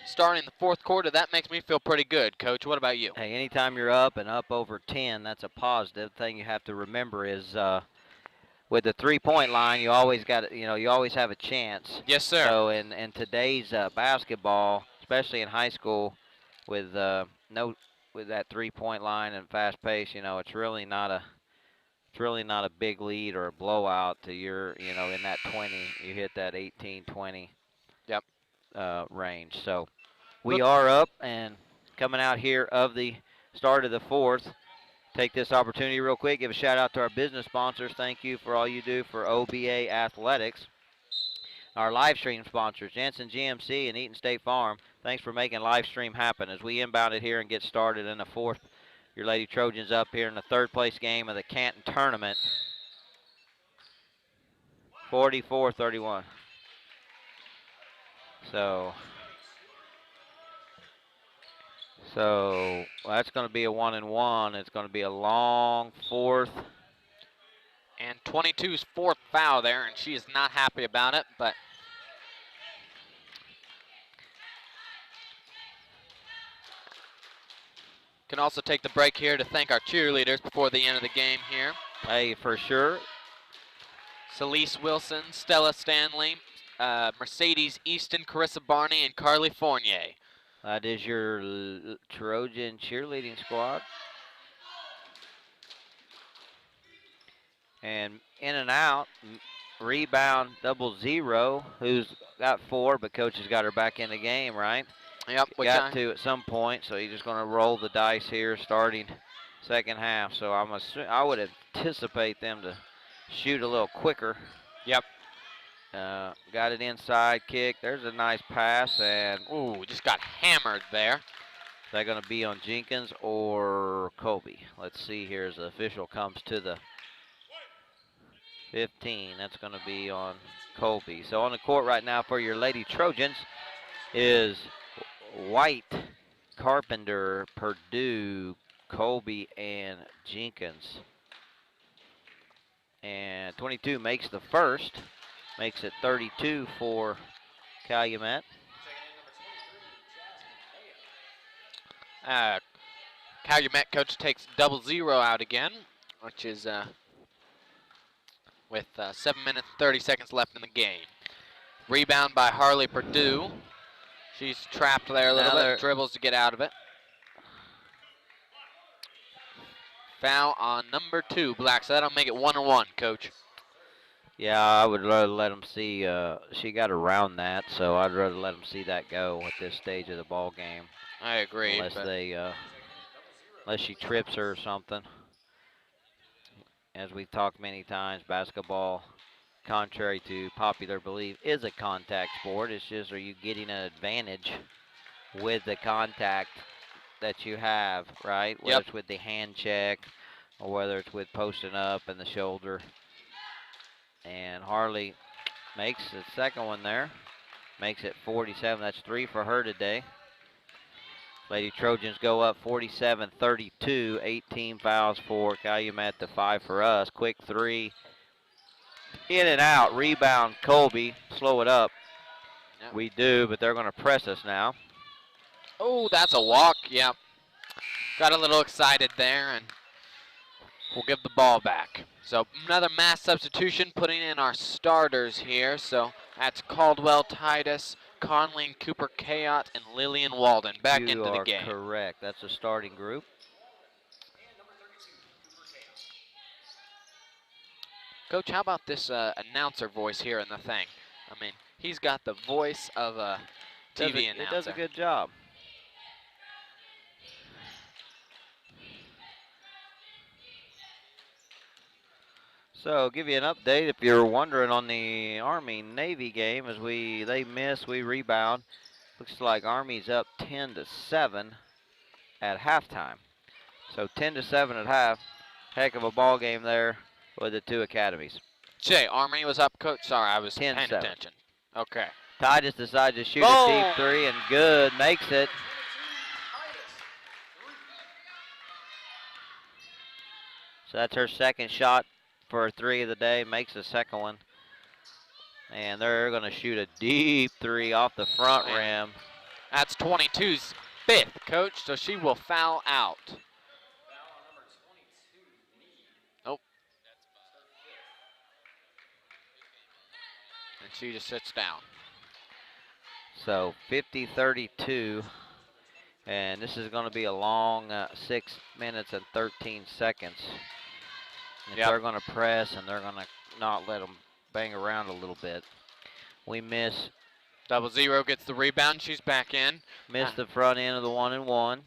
starting the fourth quarter. That makes me feel pretty good, Coach. What about you? Hey, anytime you're up and up over 10, that's a positive. Thing you have to remember is with the three-point line, you always got, you always have a chance. Yes, sir. So in today's basketball, especially in high school, with with that three-point line and fast pace, it's really not a big lead or a blowout to your, in that 20, you hit that 18, 20 range. So we are up and coming out here of the start of the fourth. Take this opportunity real quick, give a shout out to our business sponsors. Thank you for all you do for OBA Athletics. Our live stream sponsors, Jensen GMC and Eaton State Farm. Thanks for making live stream happen as we inbound it here and get started in the fourth. Your Lady Trojans up here in the third place game of the Canton tournament. 44-31. So that's going to be a 1-and-1. It's going to be a long fourth. And 22's fourth foul there, and she is not happy about it, but can also take the break here to thank our cheerleaders before the end of the game here. Hey, for sure. Celeste Wilson, Stella Stanley, Mercedes Easton, Carissa Barney, and Carly Fournier. That is your Trojan cheerleading squad. And in and out, rebound 00, who's got 4, but coach has got her back in the game, right? Yep. Got to at some point, so you're just going to roll the dice here starting second half. So I would anticipate them to shoot a little quicker. Yep. Got it inside kick. There's a nice pass, and ooh, just got hammered there. Is that going to be on Jenkins or Colby? Let's see here as the official comes to the 15. That's going to be on Colby. So on the court right now for your Lady Trojans is White, Carpenter, Purdue, Colby, and Jenkins. And 22 makes the first. Makes it 32 for Calumet. Calumet coach takes 00 out again, which is with 7 minutes 30 seconds left in the game. Rebound by Harley Purdue. She's trapped there a little bit, dribbles to get out of it. Foul on number 2, Black. So that'll make it 1-1, coach. Yeah, I would rather let them see. She got around that, so I'd rather let them see that go at this stage of the ball game. I agree. Unless she trips her or something. As we've talked many times, basketball, contrary to popular belief, is a contact sport. It's just, are you getting an advantage with the contact that you have, right? Whether it's with the hand check or whether it's with posting up and the shoulder. And Harley makes the second one there. Makes it 47. That's 3 for her today. Lady Trojans go up 47-32. 18 fouls for Calumet to 5 for us. Quick 3. In and out. Rebound Colby. Slow it up. Yep. We do, but they're going to press us now. Oh, that's a walk. Yep. Got a little excited there, and we'll give the ball back. So another mass substitution, putting in our starters here. So that's Caldwell Titus, Conley Cooper Kayot, and Lillian Walden back into the game. You are correct. That's a starting group. Coach, how about this announcer voice here in the thing? I mean, he's got the voice of a TV announcer. It does a good job. So, give you an update if you're wondering on the Army-Navy game. As they miss, we rebound. Looks like Army's up 10-7 at halftime. So 10-7 at half. Heck of a ball game there with the two academies. Jay, Army was up, coach. Sorry, I was paying attention. Okay. Titus decides to shoot a deep 3 and good. Makes it. So that's her second shot for 3 of the day. Makes the second one. And they're going to shoot a deep 3 off the front rim. That's 22's 5th, coach, so she will foul out. Nope. And she just sits down. So 50-32. And this is going to be a long 6 minutes and 13 seconds. If they're going to press and they're going to not let them bang around a little bit. We miss. 00 gets the rebound. She's back in. Missed the front end of the 1-and-1.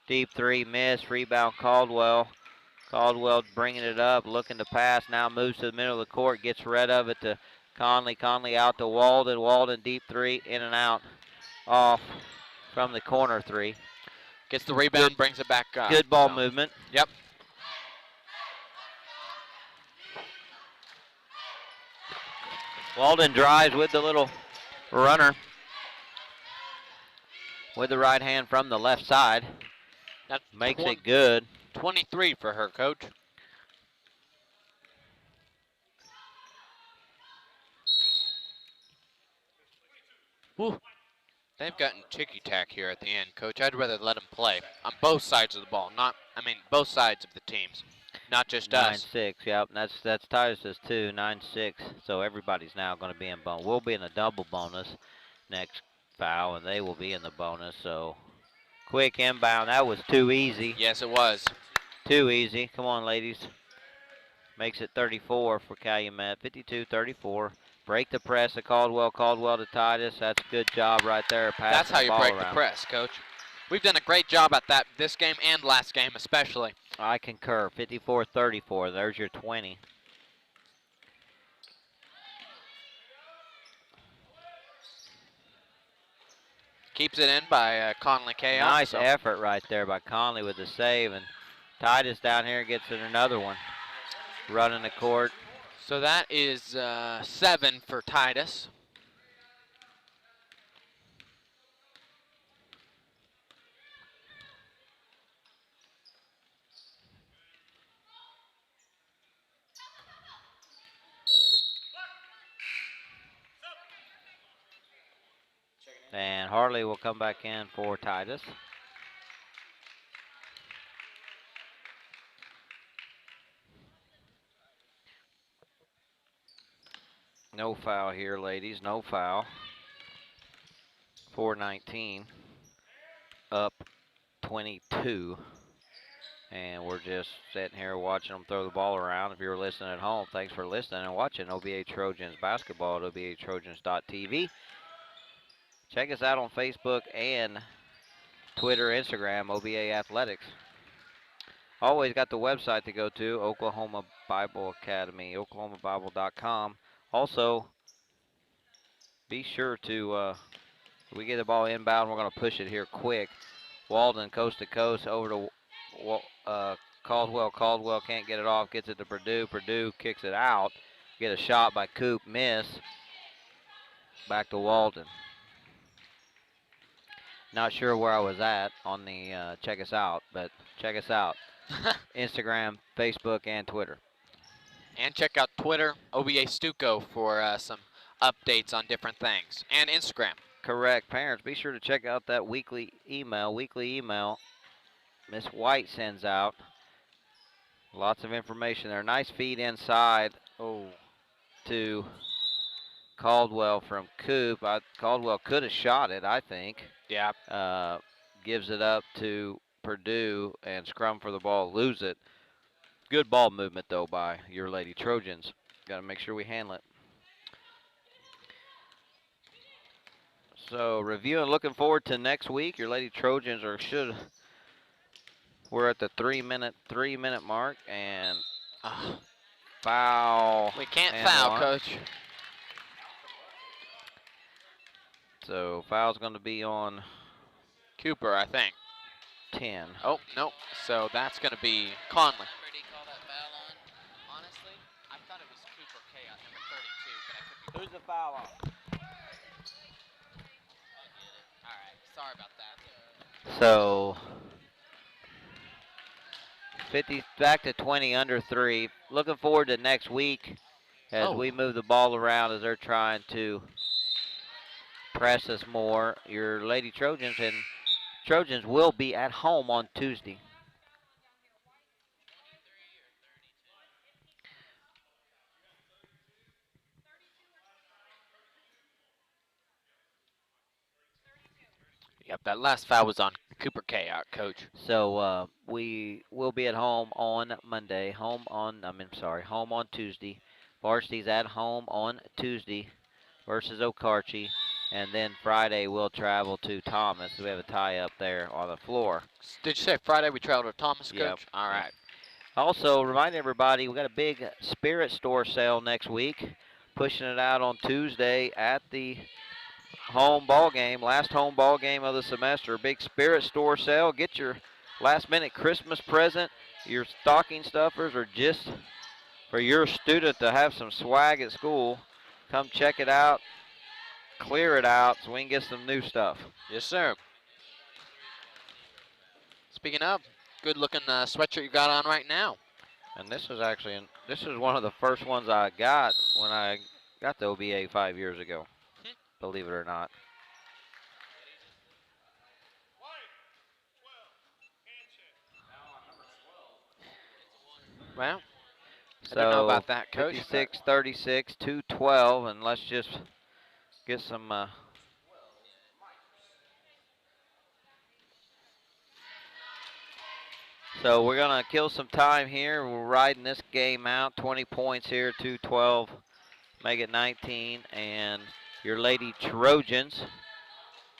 Deep three, miss. Rebound, Caldwell. Caldwell bringing it up, looking to pass. Now moves to the middle of the court, gets rid of it to Conley. Conley out to Walden. Walden, deep three, in and out. Off from the corner three. Gets the rebound, brings it back up. Good ball movement. Yep. Walden drives with the little runner with the right hand from the left side. That makes it good. 23 for her, Coach. Woo. They've gotten ticky-tack here at the end, Coach. I'd rather let them play on both sides of the ball. Both sides of the teams, not just us. 9-6, yep. That's Titus's too, 9-6. So everybody's now going to be in bonus. We'll be in a double bonus next foul, and they will be in the bonus. So quick inbound. That was too easy. Yes, it was. Too easy. Come on, ladies. Makes it 34 for Calumet. 52-34. Break the press of Caldwell. Caldwell to Titus. That's a good job right there. That's how you break around. the press, Coach. We've done a great job at that this game and last game especially. I concur. 54-34. There's your 20. Keeps it in by Conley K. Nice effort right there by Conley with the save. And Titus down here gets in another one. Running the court. So that is 7 for Titus. And Harley will come back in for Titus. No foul here, ladies. No foul. 4:19. Up 22. And we're just sitting here watching them throw the ball around. If you're listening at home, thanks for listening and watching OBA Trojans basketball at obatrojans.tv. Check us out on Facebook and Twitter, Instagram, OBA Athletics. Always got the website to go to, Oklahoma Bible Academy, oklahomabible.com. Also, be sure to, we get the ball inbound, we're going to push it here quick. Walden coast to coast over to Caldwell. Caldwell can't get it off, gets it to Purdue. Purdue kicks it out. Get a shot by Coop, miss. Back to Walden. Not sure where I was at on the check us out, but check us out. Instagram, Facebook, and Twitter. And check out Twitter, OBA Stuco, for some updates on different things. And Instagram. Correct. Parents, be sure to check out that weekly email. Miss White sends out. Lots of information there. Nice feed inside to Caldwell from Coop. Caldwell could have shot it, I think. Yeah. Gives it up to Purdue and scrum for the ball, lose it. Good ball movement, though, by your Lady Trojans. Got to make sure we handle it. So, reviewing, looking forward to next week. Your Lady Trojans we're at the 3 minute mark, and foul. We can't foul, Coach. So, foul's going to be on Cooper, I think. 10. Oh, no. So that's going to be Conley. Call that foul on. Honestly, I thought it was Cooper K on number 32, but I could be. Who's the foul on? All right. Sorry about that. So, 50 back to 20 under 3. Looking forward to next week as we move the ball around as they're trying to press us more. Your Lady Trojans will be at home on Tuesday. Yep, that last foul was on Cooper K, Coach. So we will be at home on Monday. Home on Tuesday. Varsity's at home on Tuesday versus Okarche. And then Friday we'll travel to Thomas. We have a tie-up there on the floor. Did you say Friday we travel to Thomas, Coach? Yep. All right. Also, remind everybody, we got a big Spirit Store sale next week. Pushing it out on Tuesday at the home ball game, last home ball game of the semester. Big Spirit Store sale. Get your last-minute Christmas present, your stocking stuffers, or just for your student to have some swag at school. Come check it out, clear it out so we can get some new stuff. Yes, sir. Speaking of, good-looking sweatshirt you got on right now. And this is one of the first ones I got when I got the OBA 5 years ago, believe it or not. Well, I don't know about that, Coach. 56-36, 2-12, and let's just get some so we're going to kill some time here. We're riding this game out. 20 points here, 2-12, make it 19, and your Lady Trojans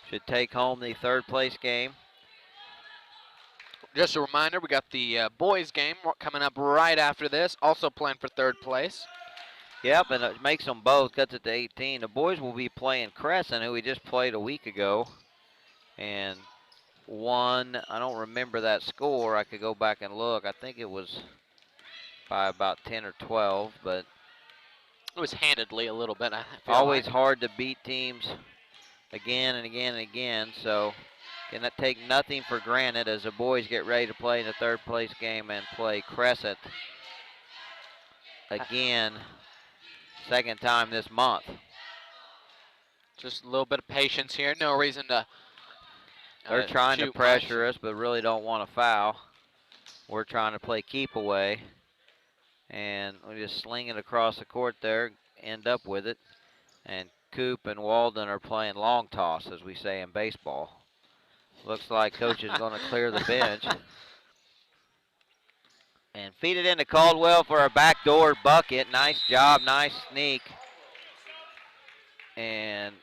should take home the third place game. Just a reminder, we got the boys game coming up right after this, also playing for third place. Yep, and it makes them both, gets it to 18. The boys will be playing Crescent, who we just played a week ago, and won. I don't remember that score. I could go back and look. I think it was by about 10 or 12, but it was handedly a little bit. I feel always like. hard to beat teams again and again and again, so cannot take nothing for granted as the boys get ready to play in the third place game and play Crescent again, second time this month. Just a little bit of patience here. No reason to They're trying to shoot pressure much. us, but really don't want to foul. We're trying to play keep away, and we just sling it across the court there, end up with it. And Coop and Walden are playing long toss, as we say in baseball. Looks like coach is going to clear the bench. And feed it into Caldwell for a backdoor bucket. Nice job, nice sneak. And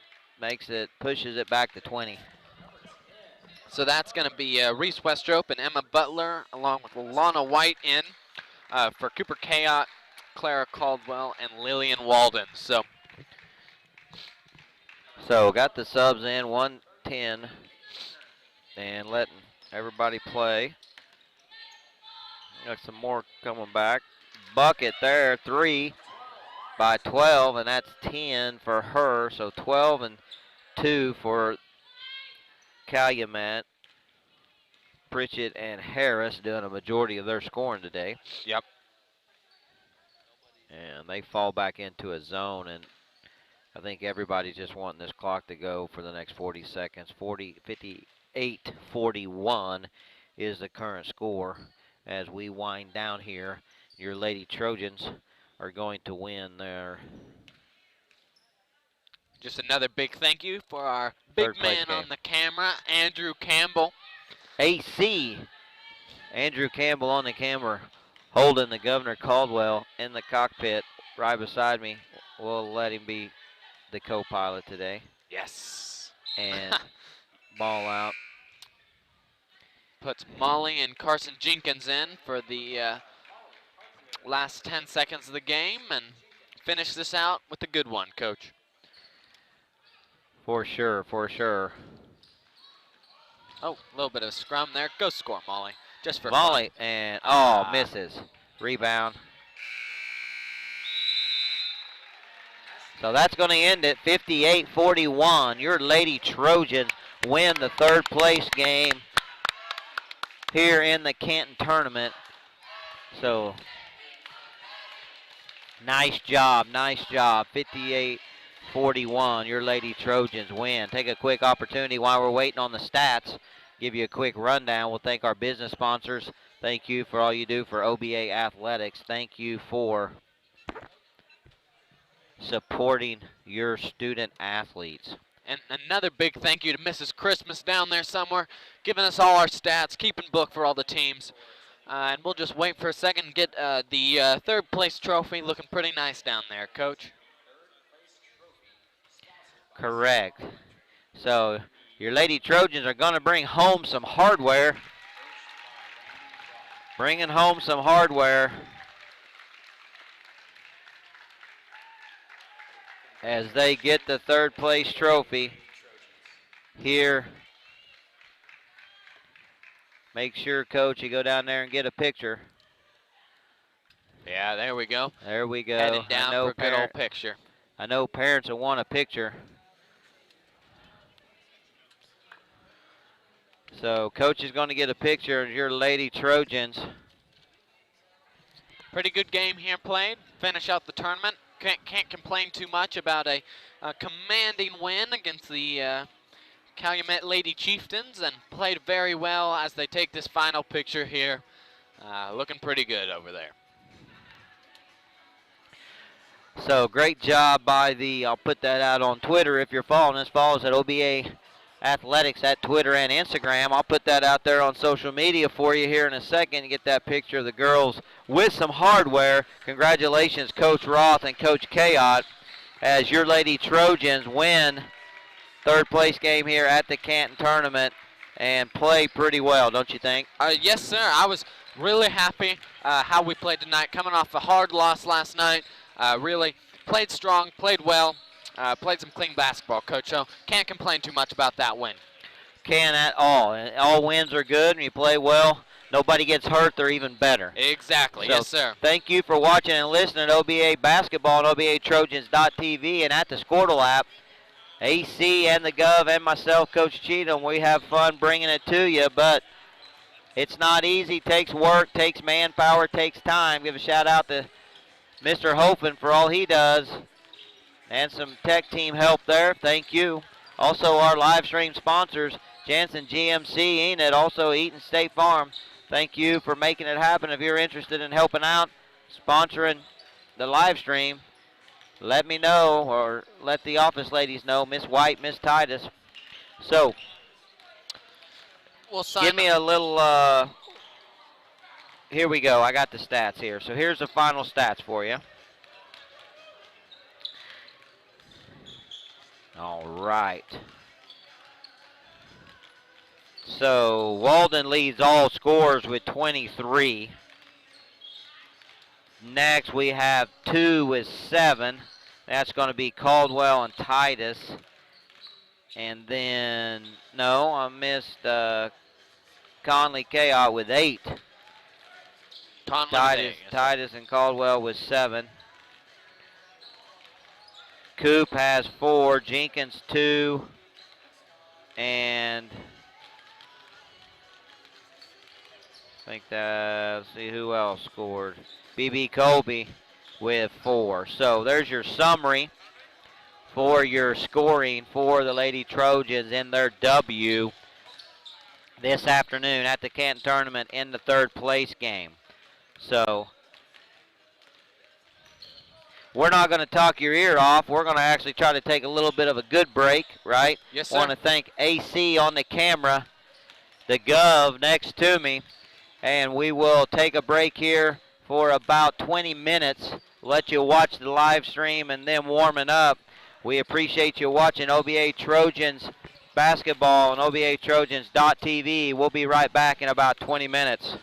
pushes it back to 20. So that's going to be Reese Westrop and Emma Butler, along with Lana White in for Cooper Kayot, Clara Caldwell, and Lillian Walden. So got the subs in, 110, and letting everybody play. Got some more coming back. Bucket there, 3 by 12, and that's 10 for her. So 12 and 2 for Calumet. Pritchett and Harris doing a majority of their scoring today. Yep. And they fall back into a zone, and I think everybody's just wanting this clock to go for the next 40 seconds. 58-41 is the current score. As we wind down here, your Lady Trojans are going to win their just another big thank you for our big man on the camera, Andrew Campbell. AC. Andrew Campbell on the camera, holding the Governor Caldwell in the cockpit right beside me. We'll let him be the co-pilot today. Yes. And ball out. Puts Molly and Carson Jenkins in for the last 10 seconds of the game and finish this out with a good one, Coach. For sure, for sure. Oh, a little bit of a scrum there. Go score, Molly. Just for Molly, fun. and misses. Rebound. So that's going to end it, 58-41. Your Lady Trojans win the third place game here in the Canton tournament. So nice job, 58-41. Your Lady Trojans win. Take a quick opportunity while we're waiting on the stats. Give you a quick rundown. We'll thank our business sponsors. Thank you for all you do for OBA Athletics. Thank you for supporting your student athletes. And another big thank you to Mrs. Christmas down there somewhere, giving us all our stats, keeping book for all the teams. And we'll just wait for a second and get the third place trophy looking pretty nice down there, Coach. Correct. So your Lady Trojans are going to bring home some hardware. Bringing home some hardware as they get the third place trophy here. Make sure, Coach, you go down there and get a picture. Yeah, there we go. There we go. Heading down for a good old picture. I know parents will want a picture. So Coach is going to get a picture of your Lady Trojans. Pretty good game here played. Finish out the tournament. Can't complain too much about a commanding win against the Calumet Lady Chieftains, and played very well as they take this final picture here. Looking pretty good over there. So great job by I'll put that out on Twitter if you're following us. Follow us at OBA Athletics at Twitter and Instagram. I'll put that out there on social media for you here in a second to get that picture of the girls with some hardware. Congratulations, Coach Roth and Coach Kayot, as your Lady Trojans win third place game here at the Canton tournament and play pretty well, don't you think? Yes, sir. I was really happy how we played tonight, coming off a hard loss last night. Really played strong, played well. Played some clean basketball, Coach, so can't complain too much about that win. Can't at all. All wins are good, and you play well. Nobody gets hurt, they're even better. Exactly, So yes, sir. Thank you for watching and listening to OBA Basketball on OBATrojans.tv and at the Squirtle app. AC and the Gov and myself, Coach Cheatham, we have fun bringing it to you, but it's not easy. Takes work, takes manpower, takes time. Give a shout out to Mr. Hofen for all he does. And some tech team help there. Thank you. Also, our live stream sponsors, Jansen GMC, Enid, also Eaton State Farm. Thank you for making it happen. If you're interested in helping out, sponsoring the live stream, let me know or let the office ladies know, Miss White, Miss Titus. So, give me a little, here we go. I got the stats here. So here's the final stats for you. All right. So Walden leads all scores with 23. Next we have 2 with 7. That's going to be Caldwell and Titus. And then, no, I missed Conley Kayot with 8. Titus and Caldwell with 7. Coop has 4, Jenkins 2, and I think let's see who else scored. BB Colby with 4. So there's your summary for your scoring for the Lady Trojans in their W this afternoon at the Canton tournament in the third place game. So we're not going to talk your ear off. We're going to actually try to take a little bit of a good break, right? Yes, sir. I want to thank AC on the camera, the Gov next to me, and we will take a break here for about 20 minutes, let you watch the live stream and then warming up. We appreciate you watching OBA Trojans basketball on OBATrojans.tv. We'll be right back in about 20 minutes.